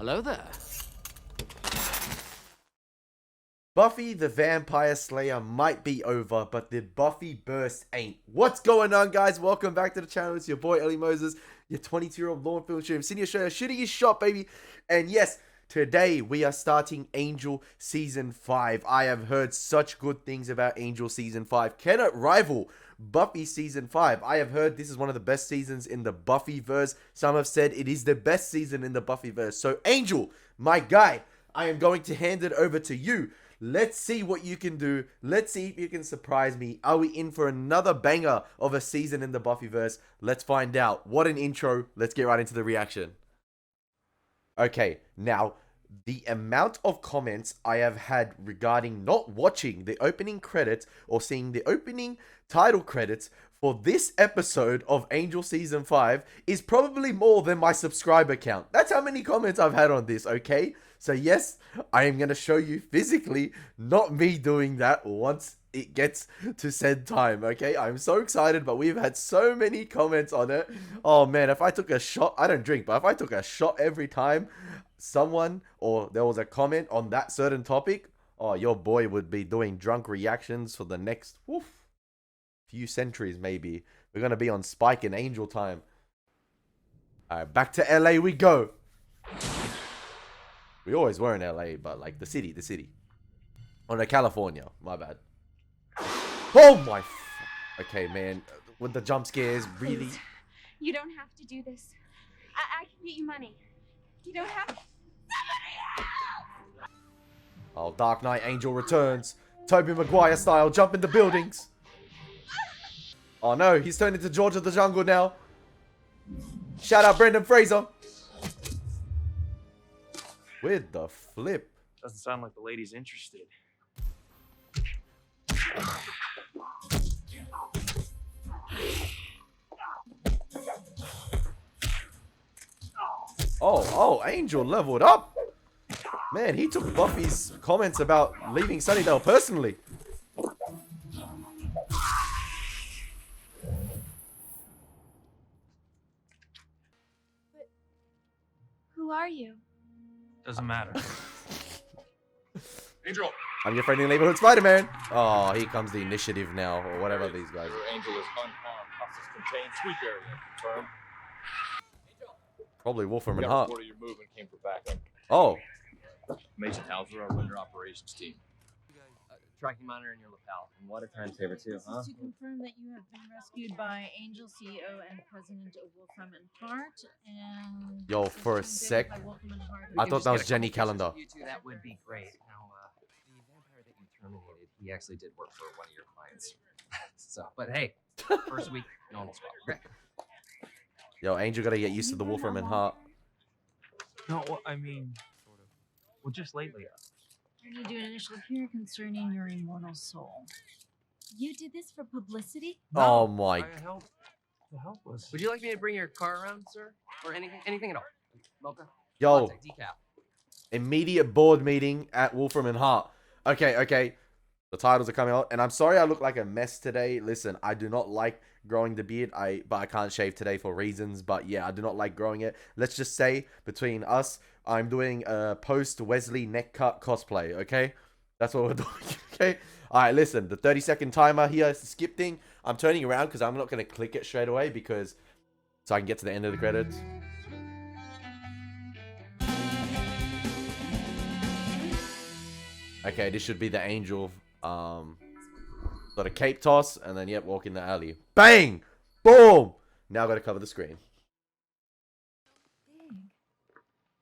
Hello there. Buffy the Vampire Slayer might be over, but the Buffyverse ain't. What's going on, guys? Welcome back to the channel. It's your boy, Elie Moses, your 22-year-old law and film stream, Sydney, Australia, shooting his shot, baby. And yes, today we are starting Angel Season 5. I have heard such good things about Angel Season 5. Can it rival Buffy Season 5? I have heard this is one of the best seasons in the Buffyverse. Some have said it is the best season in the Buffyverse. So, Angel, my guy, I am going to hand it over to you. Let's see what you can do. Let's see if you can surprise me. Are we in for another banger of a season in the Buffyverse? Let's find out. What an intro. Let's get right into the reaction. Okay, now, the amount of comments I have had regarding not watching the opening credits or seeing the opening title credits for this episode of Angel Season 5 is probably more than my subscriber count. That's how many comments I've had on this, okay? So yes, I am going to show you physically, not me doing that once it gets to said time, okay? I'm so excited, but we've had so many comments on it. Oh man, if I took a shot, I don't drink, but if I took a shot every time someone or there was a comment on that certain topic, oh, your boy would be doing drunk reactions for the next few centuries maybe. We're going to be on Spike and Angel time. Alright, back to LA we go. We always were in LA, but like the city. Oh no, California. My bad. Oh my. Okay, man. With the jump scares, really. Please. You don't have to do this. I can get you money. You don't have to. Somebody help! Oh, Dark Knight Angel returns. Tobey Maguire style, jump into buildings. Oh no, he's turned into George of the Jungle now. Shout out Brendan Fraser. With the flip. Doesn't sound like the lady's interested. Oh, Angel leveled up. Man, he took Buffy's comments about leaving Sunnydale personally. But who are you? Doesn't matter. Angel! I'm your friendly neighborhood Spider-Man. Oh, here comes the initiative now, or whatever these guys Your Angel is unharmed. Hostage contained. Sweep area. Confirmed. probably Wolfram and Yeah, Hart. reported your movement came for backup. Oh, Mason Hauser, our winter operations team. Tracking monitor in your lapel. And what a time saver too, huh? To confirm that you have been rescued by Angel CEO and President of Wolfram and Hart, and Yo, for a sec, I thought that was Jenny Calendar. You two, that would be great. Now, the vampire that you terminated, he actually did work for one of your clients. So, but hey, first week, normal spot. Okay. Yo, Angel gotta get used to the Wolfram and Hart. No, well, I mean, sort of. Well, just lately. I need your initial here concerning your immortal soul. You did this for publicity? Oh my. I helped the helpless. Would you like me to bring your car around, sir? Or anything at all? Mocha? Yo, Latte, decaf. immediate board meeting at Wolfram and Hart. Okay. The titles are coming out, and I'm sorry I look like a mess today. Listen, I do not like growing the beard, but I can't shave today for reasons. But yeah, I do not like growing it. Let's just say between us, I'm doing a post Wesley neck cut cosplay. Okay, that's what we're doing. Okay. All right. Listen, the 30-second timer here is the skip thing. I'm turning around because I'm not gonna click it straight away because so I can get to the end of the credits. Okay, this should be the Angel. Got a cape toss, and then, yep, walk in the alley. Bang! Boom! Now I gotta cover the screen. Big.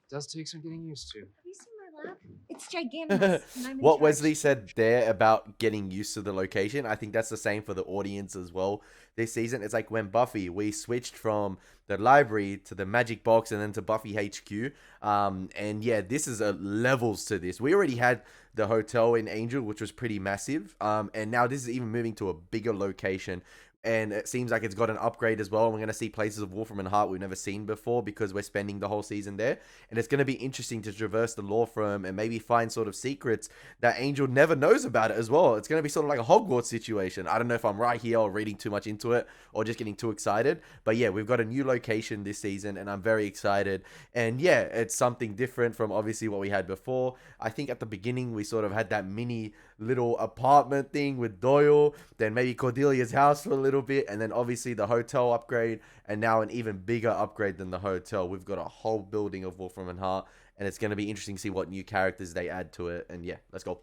Does take some getting used to. Have you seen my lab? It's gigantic. And I'm in What charge. Wesley said there about getting used to the location, I think that's the same for the audience as well. This season, it's like when Buffy, we switched from the library to the magic box and then to Buffy HQ. And yeah, this is levels to this. We already had the hotel in Angel, which was pretty massive. And now this is even moving to a bigger location. and it seems like it's got an upgrade as well. And we're going to see places of Wolfram and Hart we've never seen before because we're spending the whole season there. And it's going to be interesting to traverse the law firm and maybe find sort of secrets that Angel never knows about it as well. It's going to be sort of like a Hogwarts situation. I don't know if I'm right here or reading too much into it or just getting too excited. But yeah, we've got a new location this season and I'm very excited. And yeah, it's something different from obviously what we had before. I think at the beginning we sort of had that mini little apartment thing with Doyle, then maybe Cordelia's house for a little bit, and then obviously the hotel upgrade, and now an even bigger upgrade than the hotel. We've got a whole building of Wolfram and Hart, and it's going to be interesting to see what new characters they add to it. And yeah, let's go.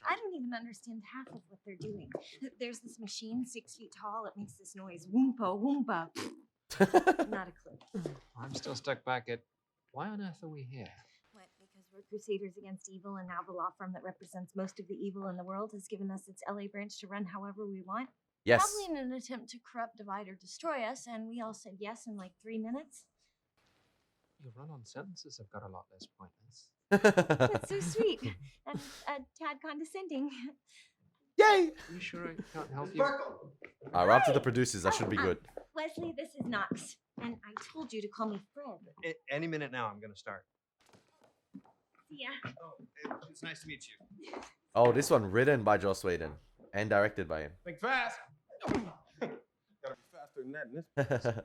I don't even understand half of what they're doing. There's this machine 6 feet tall. It makes this noise. Woompa, woompa. Not a clue. I'm still stuck back at why on earth are we here? What, because we're crusaders against evil, and now the law firm that represents most of the evil in the world has given us its LA branch to run however we want? Yes. Probably in an attempt to corrupt, divide, or destroy us, and we all said yes in like 3 minutes. Your run-on sentences have got a lot less pointless. That's so sweet and a tad condescending. Yay! You sure I can't help you? We're up to the producers. That should be good. Wesley, this is Knox, and I told you to call me Fred. Any minute now, I'm gonna start. Yeah. Oh, it's nice to meet you. Oh, this one written by Joss Whedon and directed by him. Think fast. Gotta be faster than that in this.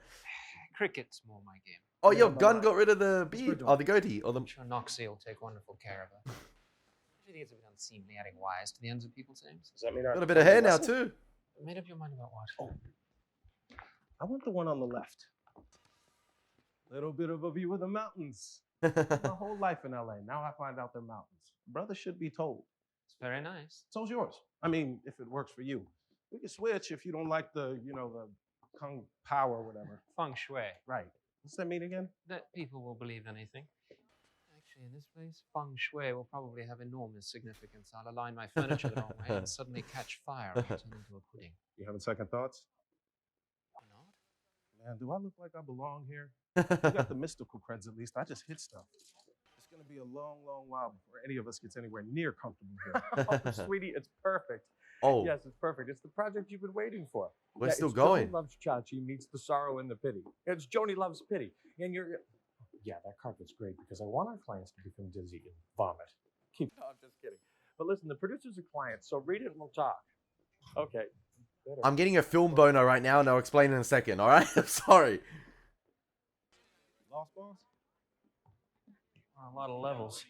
Cricket's more my game. Oh, your gun got rid of the beard, or the goatee, or the... I'm sure Noxie will take wonderful care of her. I think it's a bit unseemly adding Y's to the ends of people's names. Does that mean Got a bit of hair now too. Made up your mind about what? I want the one on the left. Little bit of a view of the mountains. Oh. My whole life in LA. Now I find out they're mountains. Brother should be told. It's very nice. So's yours. I mean, if it works for you. We can switch if you don't like the Kung Pao or whatever. Feng Shui. Right. What's that mean again? That people will believe anything. Actually, in this place, Feng Shui will probably have enormous significance. I'll align my furniture the wrong way and suddenly catch fire and turn into a pudding. You having second thoughts? Or not? Man, do I look like I belong here? You got the mystical creds at least. I just hit stuff. It's gonna be a long, long while before any of us gets anywhere near comfortable here. Oh, sweetie, it's perfect. Oh, Yes, it's perfect. It's the project you've been waiting for. we're still it's going. Joni loves Chachi meets the sorrow and the pity. It's Joni loves pity. And you're... Yeah, that carpet's great because I want our clients to become dizzy and vomit. No, I'm just kidding. But listen, the producer's a client, so read it and we'll talk. Okay. Better. I'm getting a film boner right now, and I'll explain in a second, alright? I'm sorry. Lost boss? A lot of levels.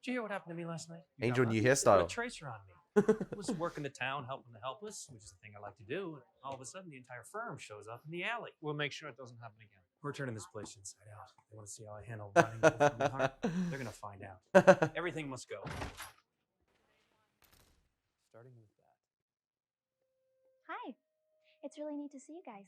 Did you hear what happened to me last night? Angel, new Put a hairstyle. tracer on me. I was working the town, helping the helpless, which is the thing I like to do. And all of a sudden, the entire firm shows up in the alley. We'll make sure it doesn't happen again. We're turning this place inside out. They want to see how I handle running Wolfram and Hart. They're going to find out. Everything must go. Starting with that. Hi. It's really neat to see you guys.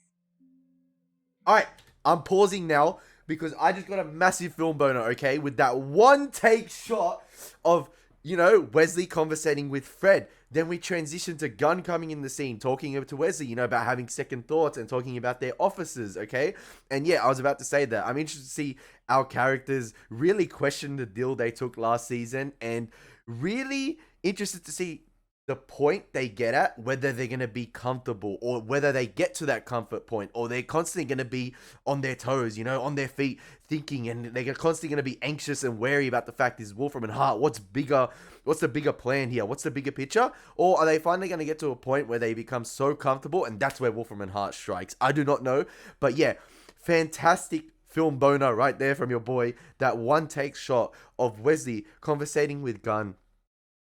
Alright, I'm pausing now because I just got a massive film boner, okay? With that one take shot of, Wesley conversating with Fred. Then we transition to Gunn coming in the scene, talking to Wesley, about having second thoughts and talking about their offices, okay? And yeah, I was about to say that. I'm interested to see our characters really question the deal they took last season and really interested to see the point they get at, whether they're going to be comfortable or whether they get to that comfort point or they're constantly going to be on their toes, on their feet thinking, and they're constantly going to be anxious and wary about the fact is Wolfram and Hart, what's the bigger plan here? What's the bigger picture? Or are they finally going to get to a point where they become so comfortable and that's where Wolfram and Hart strikes? I do not know. But yeah, fantastic film boner right there from your boy. That one take shot of Wesley conversating with Gunn,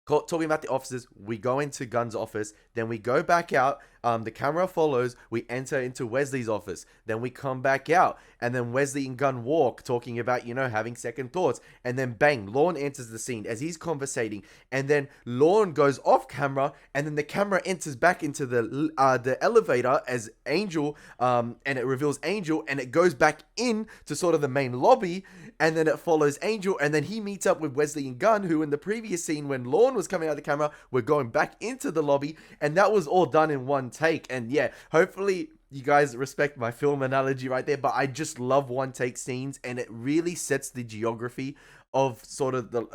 talking about the offices. We go into Gunn's office, then we go back out, the camera follows, we enter into Wesley's office, then we come back out, and then Wesley and Gunn walk, talking about, having second thoughts, and then bang, Lorne enters the scene as he's conversating, and then Lorne goes off camera, and then the camera enters back into the elevator as Angel, and it reveals Angel, and it goes back in to sort of the main lobby, and then it follows Angel, and then he meets up with Wesley and Gunn, who in the previous scene when Lorne was coming out of the camera, were going back into the lobby, and that was all done in one take. And yeah, hopefully you guys respect my film analogy right there, but I just love one take scenes, and it really sets the geography of sort of the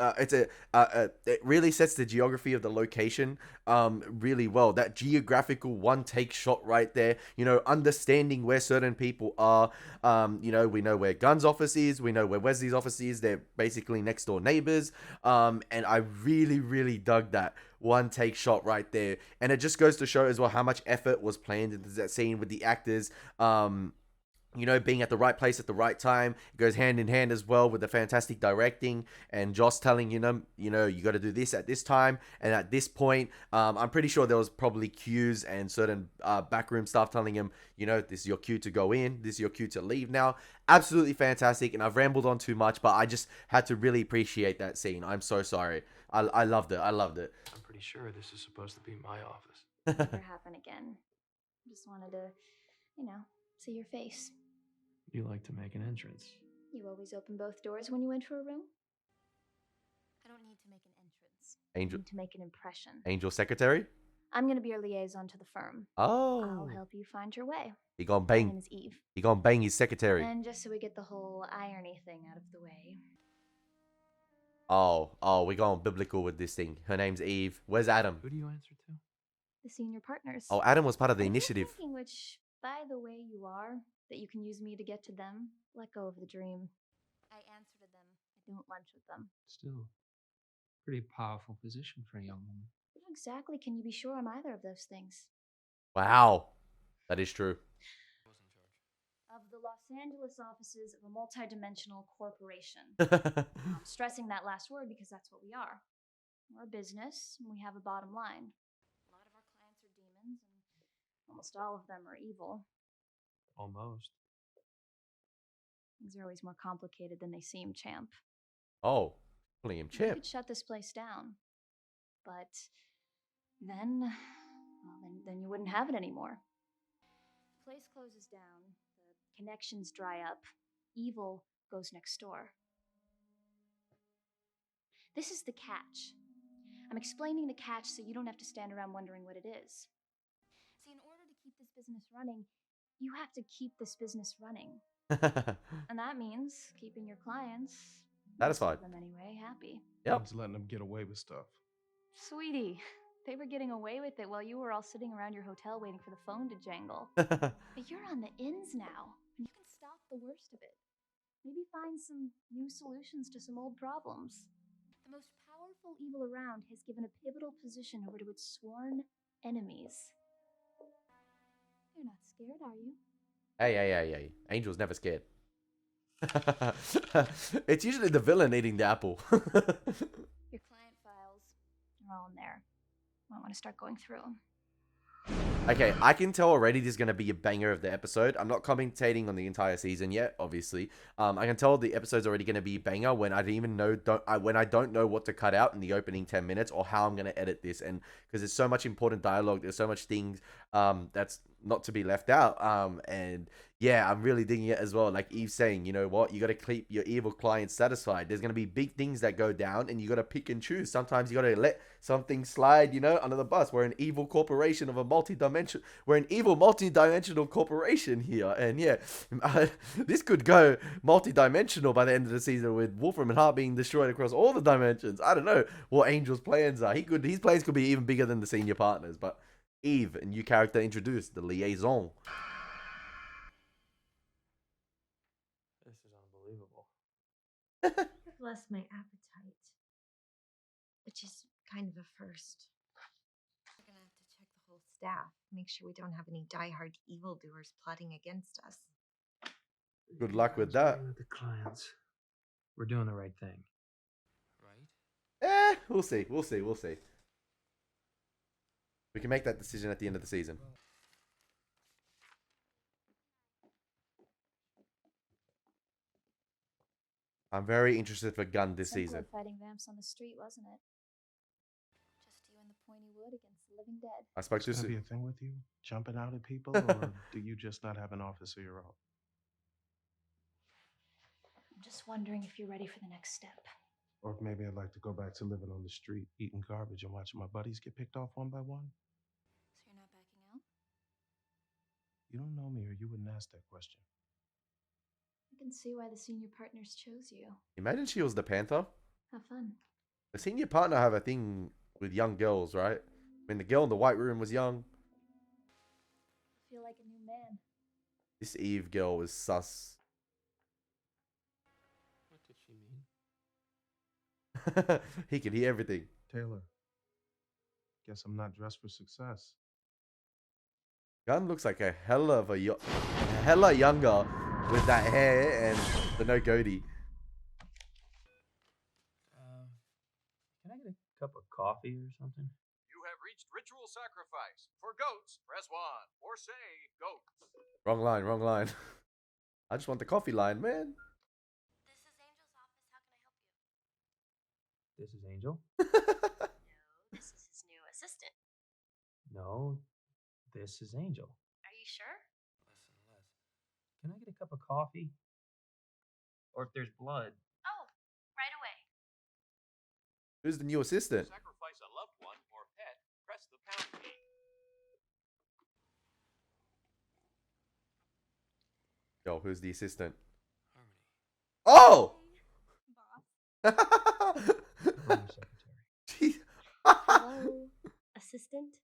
it really sets the geography of the location really well. That geographical one take shot right there, you know, understanding where certain people are. You know, we know where Gunn's office is, we know where Wesley's office is, they're basically next door neighbors. And I really dug that one take shot right there, and it just goes to show as well how much effort was planned into that scene with the actors. You know, being at the right place at the right time. It goes hand in hand as well with the fantastic directing and Joss telling you know, you got to do this at this time and at this point. I'm pretty sure there was probably cues and certain backroom staff telling him, you know, this is your cue to go in, this is your cue to leave now. Absolutely fantastic, and I've rambled on too much, but I just had to really appreciate that scene. I'm so sorry. I loved it. I loved it. I'm pretty sure this is supposed to be my office. Never happen again. Just wanted to, you know, see your face. You like to make an entrance. You always open both doors when you enter a room? I don't need to make an entrance. Angel, I need to make an impression. Angel secretary. I'm going to be your liaison to the firm. Oh, I'll help you find your way. he gonna My name bang. is Eve. He gonna bang his secretary. And just so we get the whole irony thing out of the way. Oh, we're going biblical with this thing. Her name's Eve. Where's Adam? Who do you answer to? The senior partners. Oh, Adam was part of the If you're initiative. thinking which, by the way, you are, that you can use me to get to them, let go of the dream. I answer to them. I don't lunch with them. Still, pretty powerful position for a young woman. How exactly can you be sure I'm either of those things? Wow, that is true. Of the Los Angeles offices of a multidimensional corporation. I'm stressing that last word because that's what we are. We're a business, and we have a bottom line. A lot of our clients are demons, and almost all of them are evil. Almost. Things are always more complicated than they seem, champ. Oh, calling him You Chip. could shut this place down, but then, well, then you wouldn't have it anymore. The place closes down, the connections dry up, evil goes next door. This is the catch. I'm explaining the catch so you don't have to stand around wondering what it is. See, in order to keep this business running, you have to keep this business running. And that means keeping your clients, Satisfied. most of them anyway, happy. Yep. Just letting them get away with stuff. Sweetie, they were getting away with it while you were all sitting around your hotel waiting for the phone to jangle. Yep. But you're on the ins now, and you can stop the worst of it. Maybe find some new solutions to some old problems. The most powerful evil around has given a pivotal position over to its sworn enemies. You're not scared, are you? Hey. Angel's never scared. It's usually the villain eating the apple. Your client files are all in there. I want to start going through them. Okay, I can tell already this is going to be a banger of the episode. I'm not commentating on the entire season yet, obviously. I can tell the episode's already going to be a banger when I don't know what to cut out in the opening 10 minutes or how I'm going to edit this. And because there's so much important dialogue, there's so much things that's not to be left out. And yeah, I'm really digging it as well. Like Eve saying, you know what, you got to keep your evil clients satisfied. There's going to be big things that go down and you got to pick and choose. Sometimes you got to let something slide, you know, under the bus. We're an evil corporation of a we're an evil multi-dimensional corporation here. And yeah, this could go multi-dimensional by the end of the season with Wolfram and Hart being destroyed across all the dimensions. I don't know what Angel's plans are. His plans could be even bigger than the senior partners, but Eve, a new character introduced, the liaison. This is unbelievable. I've lost my appetite, which is kind of a first. We're gonna have to check the whole staff, make sure we don't have any diehard evildoers plotting against us. Good luck with that. With the clients. We're doing the right thing. Right? We'll see. We can make that decision at the end of the season. I'm very interested for Gunn this Simpler season. fighting vamps on the street, wasn't it? Just you and the pointy wood against the living dead. I spoke to Does that be a thing with you? Jumping out at people? Or do you just not have an office of your own? I'm just wondering if you're ready for the next step. Or if maybe I'd like to go back to living on the street, eating garbage and watching my buddies get picked off one by one? So you're not backing out? You don't know me or you wouldn't ask that question. I can see why the senior partners chose you. Imagine she was the Panther. Have fun. The senior partner have a thing with young girls, right? I mean, the girl in the white room was young. I feel like a new man. This Eve girl was sus. What did she mean? He could hear everything. Taylor, guess I'm not dressed for success. Gunn looks like a hella younger with that hair and the no goatee. Can I get a cup of coffee or something? You have reached ritual sacrifice. For goats, press 1. Or say goats. Wrong line, wrong line. I just want the coffee line, man. This is Angel's office. How can I help you? This is Angel? No, this is his new assistant. No, this is Angel. Are you sure? Can I get a cup of coffee? Or if there's blood. Oh, right away. Who's the new assistant? Sacrifice a loved one or pet, press the pound key. Yo, who's the assistant? Harmony. Oh! Boss. Or your secretary. Jeez. Hello, assistant.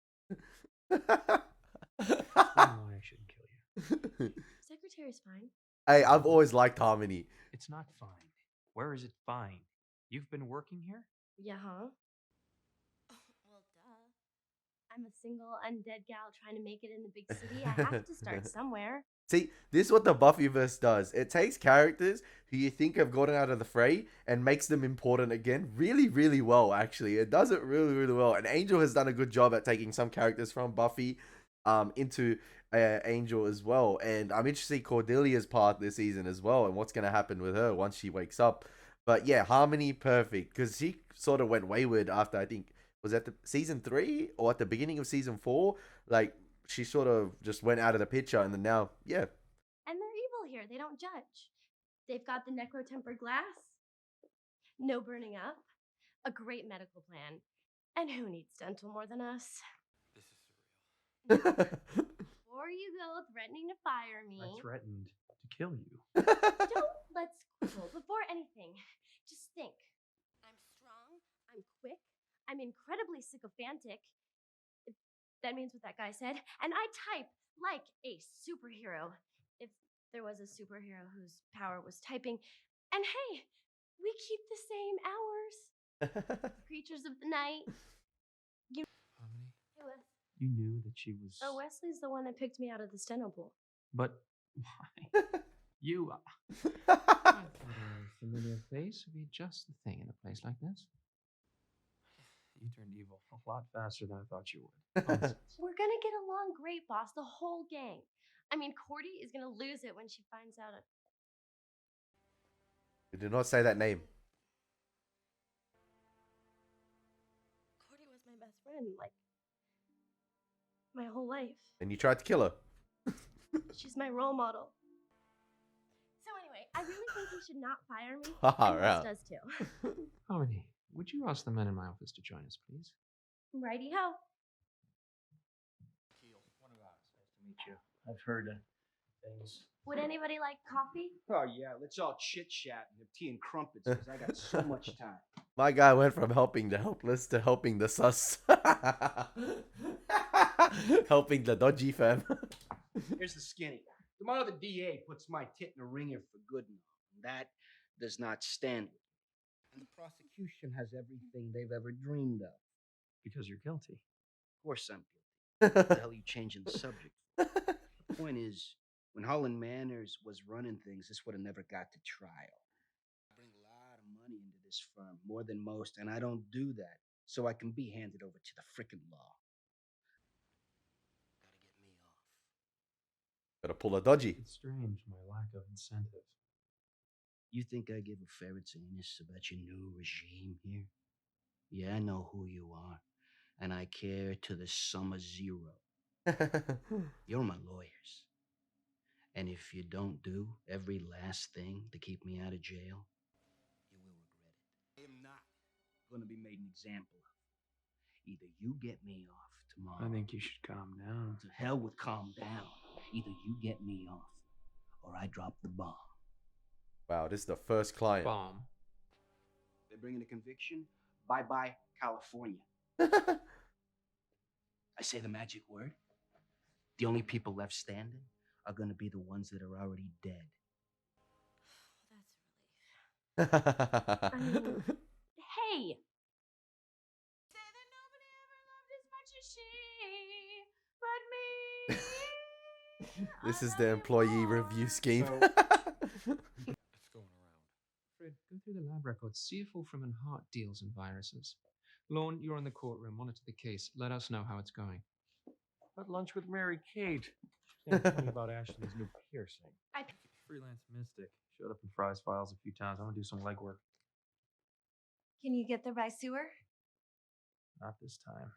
Explain why I shouldn't kill you. Secretary's fine. Hey, I've always liked Harmony. It's not fine. Where is it fine? You've been working here? Yeah, huh? Well, duh. I'm a single undead gal trying to make it in the big city. I have to start somewhere. See, this is what the Buffyverse does. It takes characters who you think have gotten out of the fray and makes them important again really, really well, actually. It does it really, really well. And Angel has done a good job at taking some characters from Buffy into Angel as well. And I'm interested to see Cordelia's part this season as well and what's going to happen with her once she wakes up. But yeah, Harmony, perfect. Because she sort of went wayward after, I think, was that the season 3 or at the beginning of season 4? Like, she sort of just went out of the picture, and then now, yeah. And they're evil here. They don't judge. They've got the necro-tempered glass, no burning up, a great medical plan, and who needs dental more than us? This is surreal. Before you go threatening to fire me, I threatened to kill you. let's quibble. Before anything, just think. I'm strong, I'm quick, I'm incredibly sycophantic. If that means what that guy said. And I type like a superhero. If there was a superhero whose power was typing. And hey, we keep the same hours. Creatures of the night. Harmony. Hey, Wes. You knew that she was... Oh, Wesley's the one that picked me out of the steno pool. But why? You... I thought a familiar face would be just the thing in a place like this. You turned evil a lot faster than I thought you would. Nonsense. We're gonna get along great, boss. The whole gang. I mean, Cordy is gonna lose it when she finds out. You did not say that name. Cordy was my best friend, like my whole life. And you tried to kill her. She's my role model. So anyway, I really think you should not fire me. All And right. Wes does too. Harmony, would you ask the men in my office to join us, please? Righty ho. Keel, one of us. Nice to meet you. I've heard things. Would anybody like coffee? Oh yeah, let's all chit chat and have tea and crumpets because I got so much time. My guy went from helping the helpless to helping the sus. Helping the dodgy fam. Here's the skinny. Tomorrow the DA puts my tit in a ringer for good and all. And that does not stand it. And the prosecution has everything they've ever dreamed of. Because you're guilty. Of course I'm guilty. What the hell are you changing the subject for? The point is, when Holland Manners was running things, this would have never got to trial. I bring a lot of money into this firm, more than most, and I don't do that so I can be handed over to the frickin' law. Gotta get me off. Gotta pull a dodgy. It's strange, my lack of incentive. You think I give a ferret's anus about your new regime here? Yeah, I know who you are, and I care to the sum of zero. You're my lawyers. And if you don't do every last thing to keep me out of jail, you will regret it. I am not going to be made an example of. Either you get me off tomorrow. I think you should calm down. To hell with calm down. Either you get me off, or I drop the bomb. Wow, this is the first client. Bomb. They're bringing a conviction. Bye-bye, California. I say the magic word. The only people left standing are going to be the ones that are already dead. I mean, hey! Say that nobody ever loved as much as she, but me. This is the employee review scheme. It's going around. Fred, go through the lab records. See if Wolfram and Hart deals in viruses. Lorne, you're in the courtroom. Monitor the case. Let us know how it's going. At lunch with Mary Kate. Tell me about Ashley's new piercing. Freelance mystic. Showed up in Fry's files a few times. I'm gonna do some legwork. Can you get there by sewer? Not this time.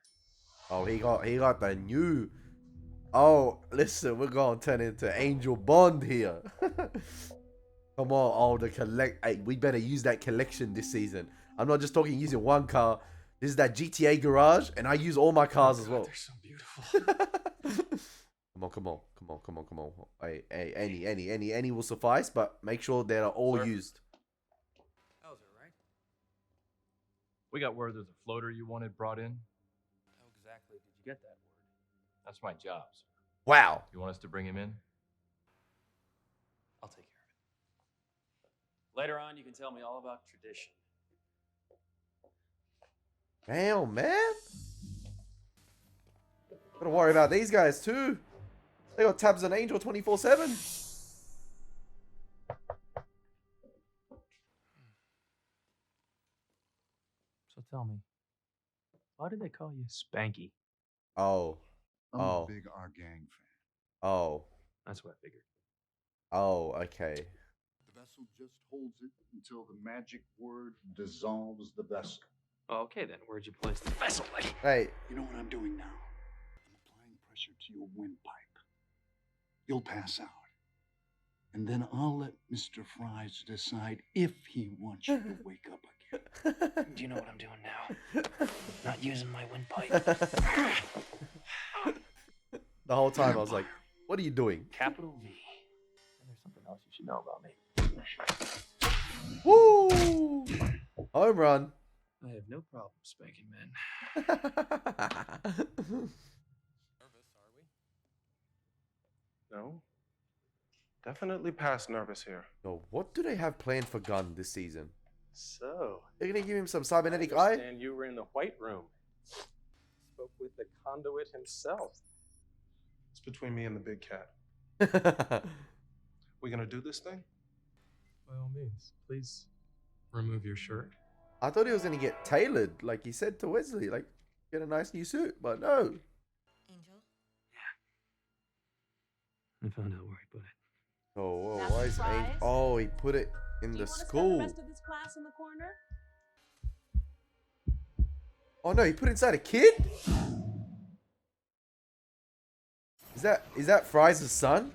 Oh, he got the new. Oh, listen, we're gonna turn into Angel Bond here. Come on, oh, the collect. Hey, we better use that collection this season. I'm not just talking using one car. This is that GTA garage, and I use all my cars as well. They're so beautiful. Come on. Hey, any will suffice, but make sure they are all used. That was it, right? We got word there's a floater you wanted brought in. How exactly did you get that word? That's my job, sir. Wow. You want us to bring him in? I'll take care of it. Later on, you can tell me all about tradition. Damn, man. Gotta worry about these guys too. They got tabs on Angel 24/7. So tell me, why do they call you Spanky? Oh. I'm a big Our Gang fan. Oh. That's what I figured. Oh, okay. The vessel just holds it until the magic word dissolves the vessel. Oh, okay then. Where'd you place the vessel, buddy? Hey. You know what I'm doing now? I'm applying pressure to your windpipe. You'll pass out. And then I'll let Mr. Fries decide if he wants you to wake up again. Do you know what I'm doing now? Not using my windpipe. The whole time I was like, what are you doing? Capital V. And there's something else you should know about me. Woo! Home run. I have no problem spanking men. Nervous, are we? No. Definitely past nervous here. So what do they have planned for Gunn this season? So, They're gonna give him some cybernetic I eye? understand you were in the White Room. Spoke with the conduit himself. It's between me and the big cat. We gonna do this thing? By all means, please remove your shirt. I thought he was gonna get tailored, like he said to Wesley, like get a nice new suit, but no. Angel? I found out where I put it. Oh, whoa, That's why is surprise. Angel? Oh, he put it in Do the you want to spend school. the rest of this class in the corner? Oh no, he put it inside a kid? Is that Fries' son?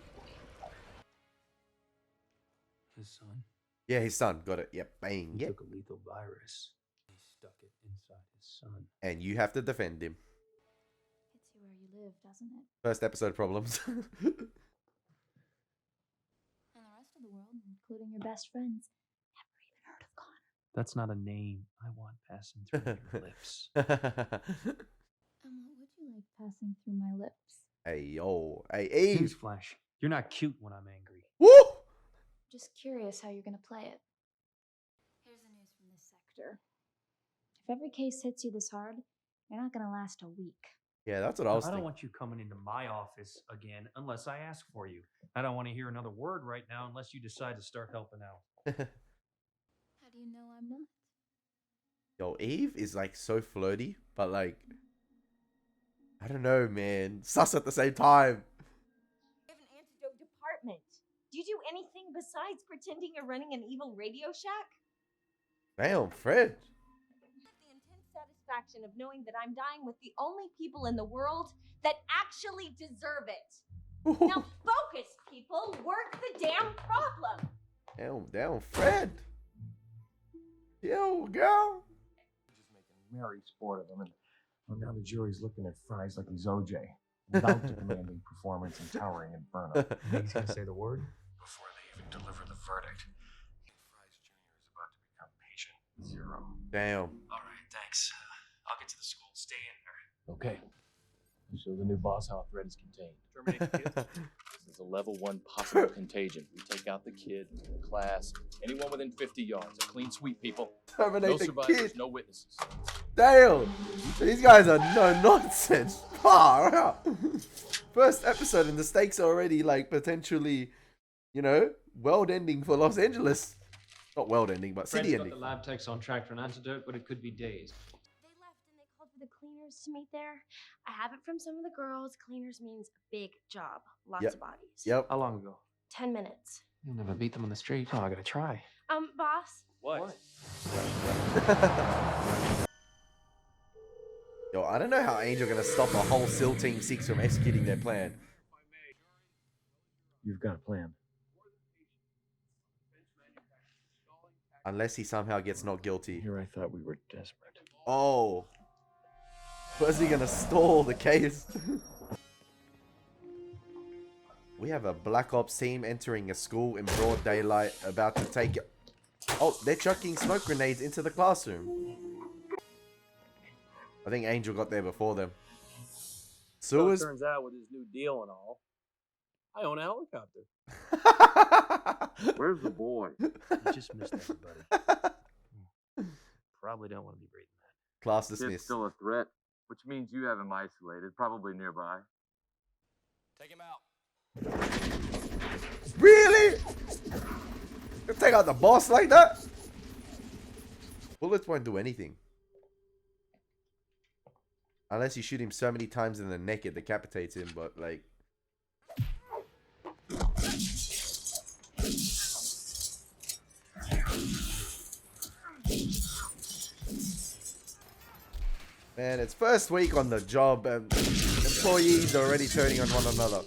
His son? Yeah, his son. Got it. Yep. Bang. He Yep. took a lethal virus. He stuck it inside his son. And you have to defend him. Hits you where you live, doesn't it? First episode problems. And the rest of the world, including your best friends, never even heard of Connor. That's not a name I want passing through your lips. And what would you like passing through my lips? Hey, yo. Hey, Eve. Newsflash. You're not cute when I'm angry. Woo! Just curious how you're gonna play it. Here's the news from this sector. If every case hits you this hard, you're not gonna last a week. Yeah, that's what I was I don't thinking. want you coming into my office again unless I ask for you. I don't want to hear another word right now unless you decide to start helping out. How do you know I'm not? Yo, Eve is like so flirty, but like, I don't know, man. Sus at the same time. We have an antidote department. Do you do anything besides pretending you're running an evil Radio Shack? Damn, Fred. I have the intense satisfaction of knowing that I'm dying with the only people in the world that actually deserve it. Now focus, people. Work the damn problem. Damn, Fred. Yo, girl. Just making merry sport of him. And Well, now the jury's looking at Fries like he's OJ, without the commanding performance and towering inferno. He's gonna say the word Before they even deliver the verdict, Fries Jr. is about to become patient zero. Damn. All right, thanks. I'll get to the school. Stay in there. Okay. Show the new boss how a threat is contained. Terminate the kids. This is a level 1 possible contagion. We take out the kid, the class, anyone within 50 yards. A clean sweep, people. Terminate No the survivors, kid. no witnesses. Damn. These guys are no nonsense. Far out. First episode and the stakes are already like potentially, you know, world ending for Los Angeles. Not world ending, but city Fred's got ending. the lab techs on track for an antidote, but it could be days. They left and they called for the cleaners to meet there. I have it from some of the girls. Cleaners means big job, lots Yep. of bodies. Yep. How long ago? 10 minutes. You'll never beat them on the street. Oh, I gotta try. Boss. What? Yo, I don't know how Angel gonna stop a whole SEAL Team 6 from executing their plan. You've got a plan. Unless he somehow gets not guilty. Here I thought we were desperate. Oh. Was he gonna stall the case? We have a Black Ops team entering a school in broad daylight, about to take it. Oh, they're chucking smoke grenades into the classroom. I think Angel got there before them. So it Sewers? turns out with his new deal and all, I own a helicopter. Where's the boy? You just missed everybody. Probably don't want to be breathing that. Class Kid's dismissed. still a threat, which means you have him isolated, probably nearby. Take him out. Really? You take out the boss like that? Bullets won't do anything. Unless you shoot him so many times in the neck it decapitates him, but like... Man, it's first week on the job and employees are already turning on one another.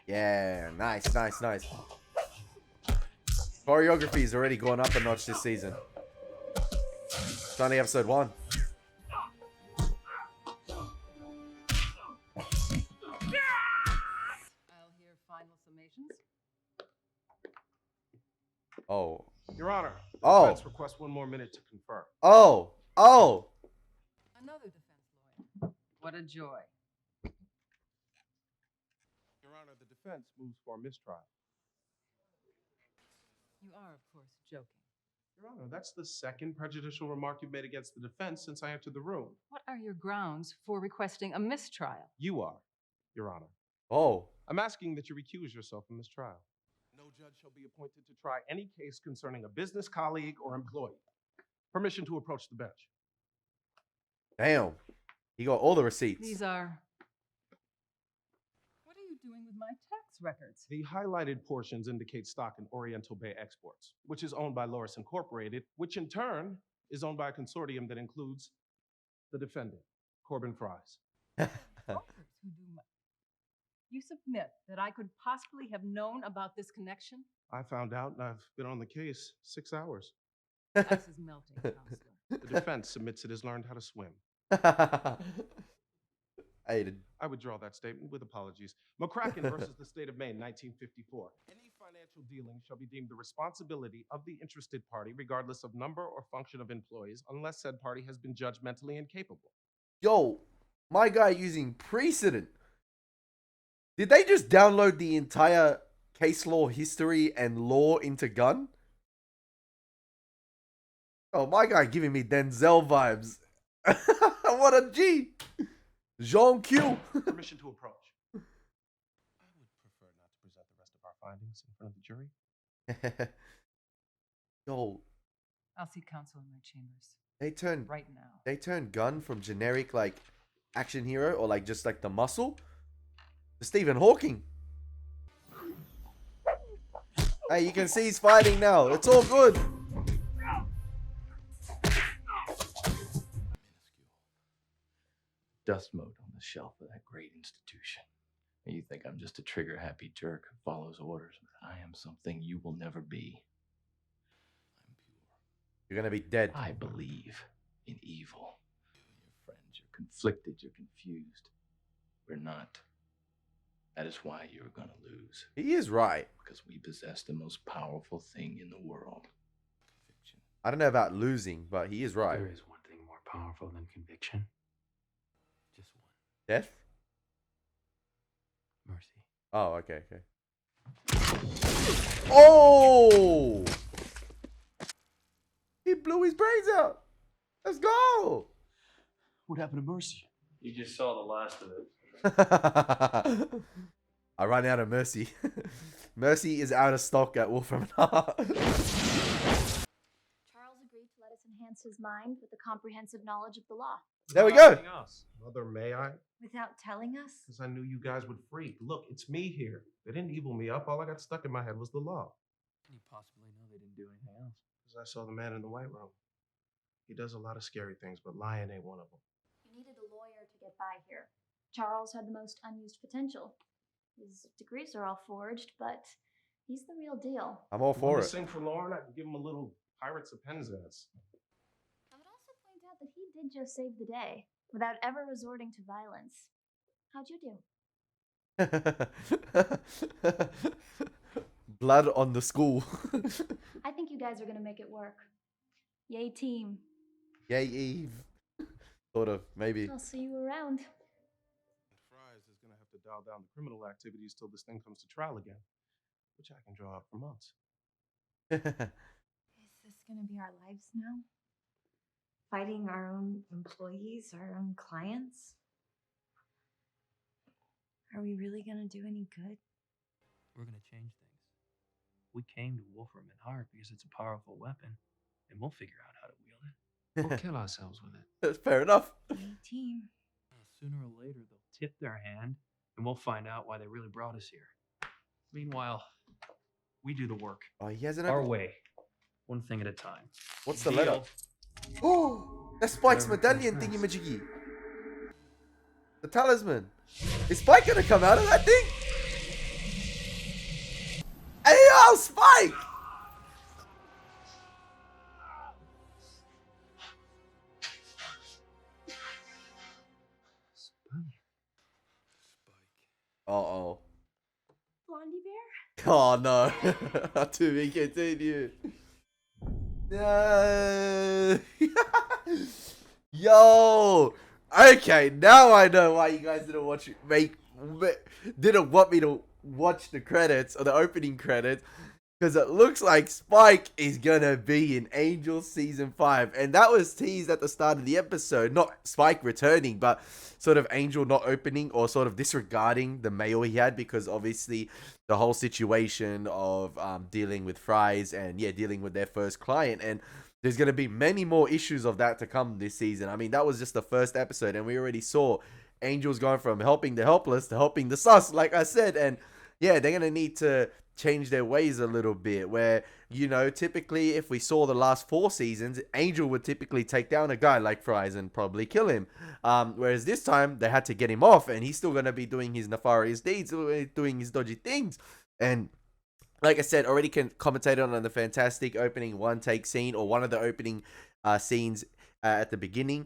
Yeah, nice, nice, nice. Choreography's already gone up a notch this season. It's only episode 1. I'll hear final summations. Oh. Your Honor, Oh. defense request 1 more minute to confirm. Oh. Oh. Another defense lawyer. What a joy. Your Honor, the defense moves for a mistrial. You are, of course, joking. Your Honor, that's the second prejudicial remark you've made against the defense since I entered the room. What are your grounds for requesting a mistrial? You are, Your Honor. Oh. I'm asking that you recuse yourself from this trial. No judge shall be appointed to try any case concerning a business colleague or employee. Permission to approach the bench. Damn. He got all the receipts. These are... What are you doing with my tax records? The highlighted portions indicate stock in Oriental Bay Exports, which is owned by Loris Incorporated, which in turn is owned by a consortium that includes the defendant, Corbin Fries. Brokers who do my... You submit that I could possibly have known about this connection? I found out, and I've been on the case 6 hours. Ice is melting, Counselor. The defense submits it has learned how to swim. I withdraw that statement with apologies. McCracken versus the State of Maine, 1954. Any financial dealing shall be deemed the responsibility of the interested party, regardless of number or function of employees, unless said party has been judged mentally incapable. Yo, my guy using precedent. Did they just download the entire case law history and law into Gun? Oh, my guy giving me Denzel vibes. What a G. Jean Q. Permission to approach. I would prefer not to present the rest of our findings in front of the jury. Yo, I'll see counsel in my chambers. they turned Right now. They turned Gun from generic like action hero or like just like the muscle to Stephen Hawking. Hey, you can see he's fighting now. It's all good. Dust mote on the shelf of that great institution. And you think I'm just a trigger-happy jerk who follows orders, but I am something you will never be. I'm pure. You're gonna be dead. I believe in evil. Your friends, you're conflicted, you're confused. We're not. That is why you're gonna lose. He is right. Because we possess the most powerful thing in the world. Conviction. I don't know about losing, but he is right. There is one thing more powerful than conviction. Just one. Death? Mercy. Oh, okay. Oh! He blew his brains out. Let's go. What happened to Mercy? You just saw the last of it. I ran out of Mercy. Mercy is out of stock at Wolfram and Hart. Charles agreed to let us enhance his mind with the comprehensive knowledge of the law. There we go. Mother, may I? Without telling us? Because I knew you guys would freak. Look, it's me here. They didn't evil me up. All I got stuck in my head was the law. Can you possibly know they didn't do anything else? Because I saw the man in the white room. He does a lot of scary things, but lying ain't one of them. You needed a lawyer to get by here. Charles had the most unused potential. His degrees are all forged, but he's the real deal. I'm all for it. Sing for Lauren, I can give him a little Pirates of Penzance. I would also point out that he did just save the day without ever resorting to violence. How'd you do? Blood on the school. I think you guys are gonna make it work. Yay, team. Yay, Eve. Sort of, maybe. I'll see you around. Fries is going to have to dial down the criminal activities till this thing comes to trial again, which I can draw out for months. Is this going to be our lives now? Fighting our own employees, our own clients? Are we really going to do any good? We're going to change things. We came to Wolfram and Hart because it's a powerful weapon, and we'll figure out how to wield it. We'll kill ourselves with it. That's fair enough. Team. Sooner or later, they'll tip their hand, and we'll find out why they really brought us here. Meanwhile, we do the work. Oh, he hasn't. Our way. One thing at a time. What's the Deal. letter? Oh, that's Spike's Whatever medallion comes thingy majiggy. The talisman. Is Spike gonna come out of that thing? Hey, yo, Spike! Uh-oh. Blondie Bear? Oh, no. To be continued. No. Yo. Okay, now I know why you guys didn't want me to watch the credits or the opening credits. Because it looks like Spike is gonna be in Angel Season 5. And that was teased at the start of the episode. Not Spike returning, but sort of Angel not opening or sort of disregarding the mail he had. Because obviously the whole situation of dealing with Fries and dealing with their first client. And there's gonna be many more issues of that to come this season. I mean, that was just the first episode. And we already saw Angel's going from helping the helpless to helping the sus, like I said. And yeah, they're gonna need to change their ways a little bit, where, you know, typically if we saw the last 4 seasons, Angel would typically take down a guy like Fries and probably kill him, whereas this time they had to get him off, and he's still going to be doing his nefarious deeds, doing his dodgy things. And like I said, already commentated on the fantastic opening one take scene, or one of the opening scenes at the beginning.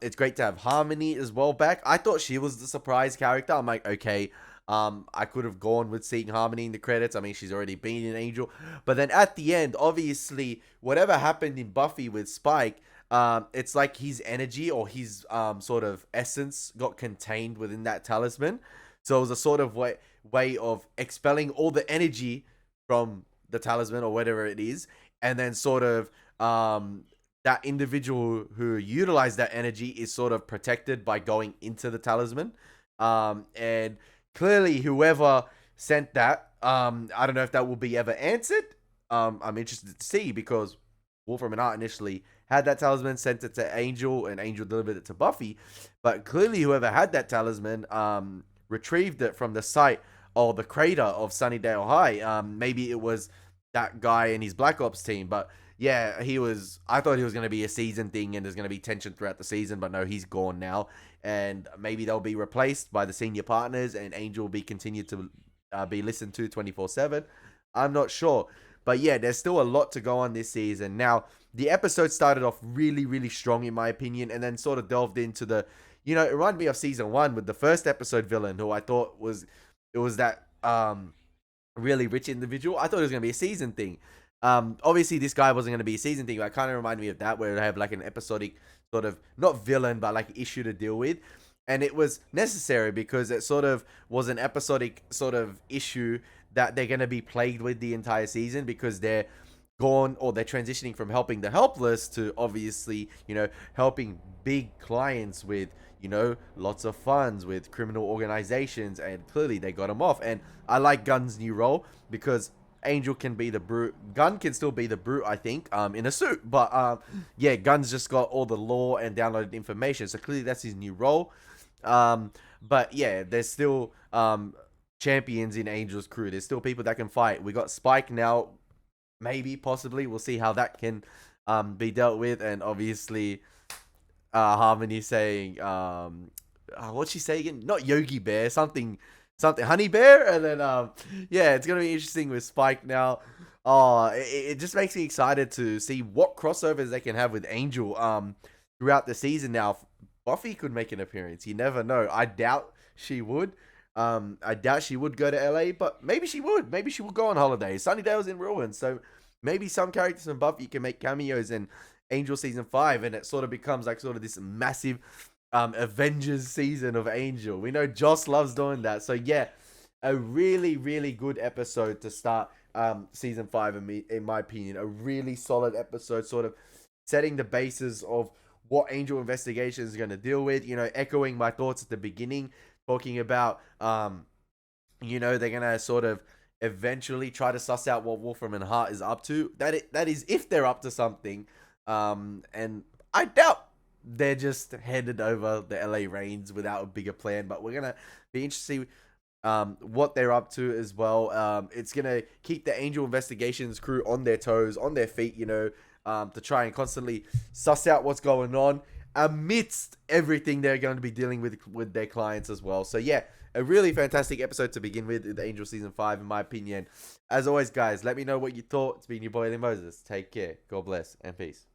It's great to have Harmony as well back. I thought she was the surprise character. I'm like, okay, I could have gone with seeing Harmony in the credits. I mean, she's already been in Angel. But then at the end, obviously, whatever happened in Buffy with Spike, it's like his energy or his sort of essence got contained within that talisman. So it was a sort of way of expelling all the energy from the talisman or whatever it is. And then sort of that individual who utilized that energy is sort of protected by going into the talisman. And clearly, whoever sent that, I don't know if that will be ever answered. I'm interested to see, because Wolfram and Hart initially had that talisman, sent it to Angel, and Angel delivered it to Buffy. But clearly, whoever had that talisman retrieved it from the site or the crater of Sunnydale High. Maybe it was that guy and his Black Ops team, but yeah, I thought he was going to be a season thing and there's going to be tension throughout the season, but no, he's gone now. And maybe they'll be replaced by the senior partners, and Angel will be continued to be listened to 24/7. I'm not sure. But yeah, there's still a lot to go on this season. Now, the episode started off really, really strong in my opinion, and then sort of delved into the, you know, it reminded me of season 1 with the first episode villain, who I thought was, it was that really rich individual. I thought it was going to be a season thing. Obviously this guy wasn't going to be a season thing, but it kind of reminded me of that, where they have like an episodic sort of, not villain, but like issue to deal with. And it was necessary because it sort of was an episodic sort of issue that they're going to be plagued with the entire season, because they're gone, or they're transitioning from helping the helpless to obviously, you know, helping big clients with, you know, lots of funds with criminal organizations, and clearly they got him off. And I like Gunn's new role, because Angel can be the brute, Gunn can still be the brute, I think, in a suit, but yeah, Gunn's just got all the law and downloaded information, so clearly that's his new role. But yeah, there's still champions in Angel's crew. There's still people that can fight. We got Spike now, maybe, possibly, we'll see how that can be dealt with. And obviously Harmony saying what's she say again, not Yogi Bear, something Honey Bear. And then yeah, it's gonna be interesting with Spike now. It just makes me excited to see what crossovers they can have with Angel throughout the season. Now Buffy could make an appearance, you never know. I doubt she would. I doubt she would go to LA, but maybe she would. Maybe she will go on holiday. Sunnydale's in ruins, so maybe some characters from Buffy can make cameos in Angel season 5, and it sort of becomes like sort of this massive Avengers season of Angel. We know Joss loves doing that, so yeah, a really, really good episode to start season 5 in my opinion. A really solid episode, sort of setting the basis of what Angel Investigation is going to deal with, you know, echoing my thoughts at the beginning, talking about, you know, they're going to sort of eventually try to suss out what Wolfram and Hart is up to. That is if they're up to something. And I doubt they're just headed over the LA reigns without a bigger plan, but we're going to be interested what they're up to as well. It's going to keep the Angel Investigations crew on their toes, on their feet, you know, to try and constantly suss out what's going on amidst everything they're going to be dealing with their clients as well. So yeah, a really fantastic episode to begin with the Angel season 5 in my opinion. As always guys, let me know what you thought. It's been your boy Elie Moses. Take care, God bless, and peace.